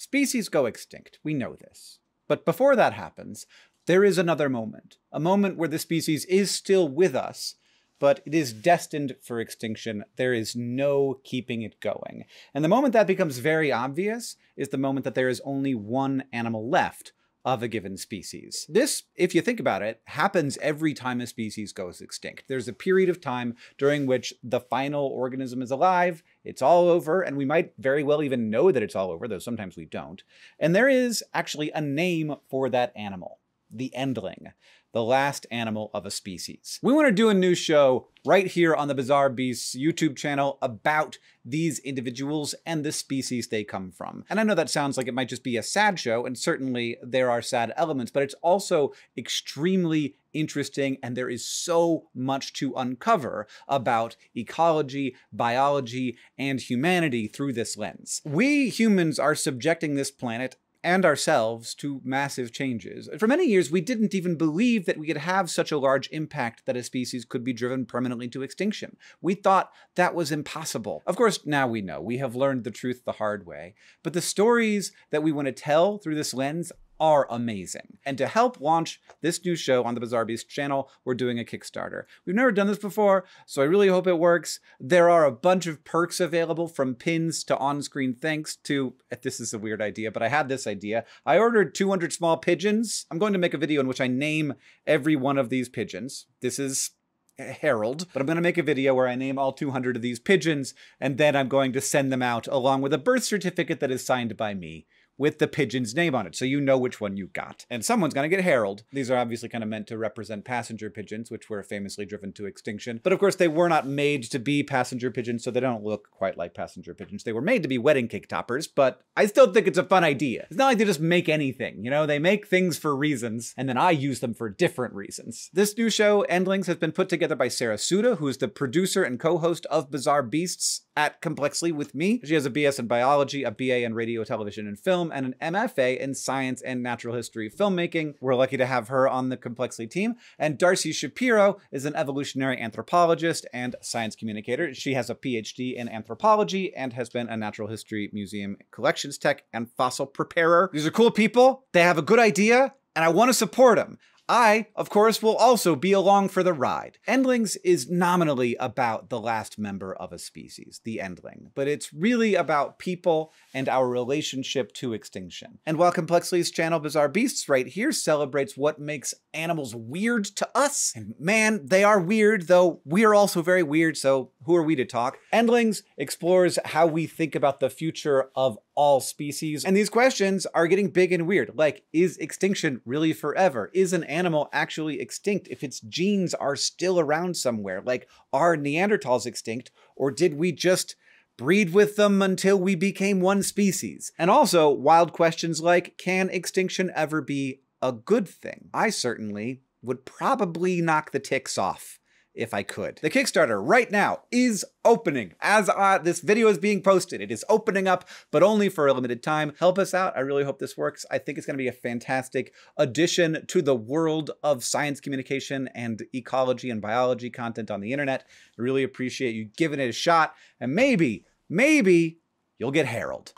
Species go extinct. We know this. But before that happens, there is another moment. A moment where the species is still with us, but it is destined for extinction. There is no keeping it going. And the moment that becomes very obvious is the moment that there is only one animal left of a given species. This, if you think about it, happens every time a species goes extinct. There's a period of time during which the final organism is alive, it's all over, and we might very well even know that it's all over, though sometimes we don't. And there is actually a name for that animal, the Endling, the last animal of a species. We want to do a new show right here on the Bizarre Beasts YouTube channel about these individuals and the species they come from. And I know that sounds like it might just be a sad show, and certainly there are sad elements, but it's also extremely interesting, and there is so much to uncover about ecology, biology, and humanity through this lens. We humans are subjecting this planet and ourselves to massive changes. For many years, we didn't even believe that we could have such a large impact that a species could be driven permanently to extinction. We thought that was impossible. Of course, now we know. We have learned the truth the hard way. But the stories that we want to tell through this lens are amazing. And to help launch this new show on the Bizarre Beasts channel, we're doing a Kickstarter. We've never done this before, so I really hope it works. There are a bunch of perks available, from pins to on-screen thanks to, this is a weird idea, but I had this idea. I ordered 200 small pigeons. I'm going to make a video in which I name every one of these pigeons. This is Harold, but I'm going to make a video where I name all 200 of these pigeons, and then I'm going to send them out along with a birth certificate that is signed by me, with the pigeon's name on it, so you know which one you got. And someone's gonna get Harold. These are obviously kind of meant to represent passenger pigeons, which were famously driven to extinction. But of course, they were not made to be passenger pigeons, so they don't look quite like passenger pigeons. They were made to be wedding cake toppers, but I still think it's a fun idea. It's not like they just make anything, you know? They make things for reasons, and then I use them for different reasons. This new show, Endlings, has been put together by Sarah Suda, who is the producer and co-host of Bizarre Beasts at Complexly with me. She has a BS in biology, a BA in radio, television, and film, and an MFA in science and natural history filmmaking. We're lucky to have her on the Complexly team. And Darcy Shapiro is an evolutionary anthropologist and science communicator. She has a PhD in anthropology and has been a natural history museum collections tech and fossil preparer. These are cool people. They have a good idea, and I want to support them. I, of course, will also be along for the ride. Endlings is nominally about the last member of a species, the Endling, but it's really about people and our relationship to extinction. And while Complexly's channel Bizarre Beasts right here celebrates what makes animals weird to us, and man, they are weird, though we are also very weird, so who are we to talk? Endlings explores how we think about the future of all species. And these questions are getting big and weird. Like, is extinction really forever? Is an animal actually extinct if its genes are still around somewhere? Like, are Neanderthals extinct, or did we just breed with them until we became one species? And also wild questions like, can extinction ever be a good thing? I certainly would probably knock the ticks off if I could. The Kickstarter right now is opening as this video is being posted. It is opening up, but only for a limited time. Help us out. I really hope this works. I think it's going to be a fantastic addition to the world of science communication and ecology and biology content on the internet. I really appreciate you giving it a shot, and maybe you'll get Harold.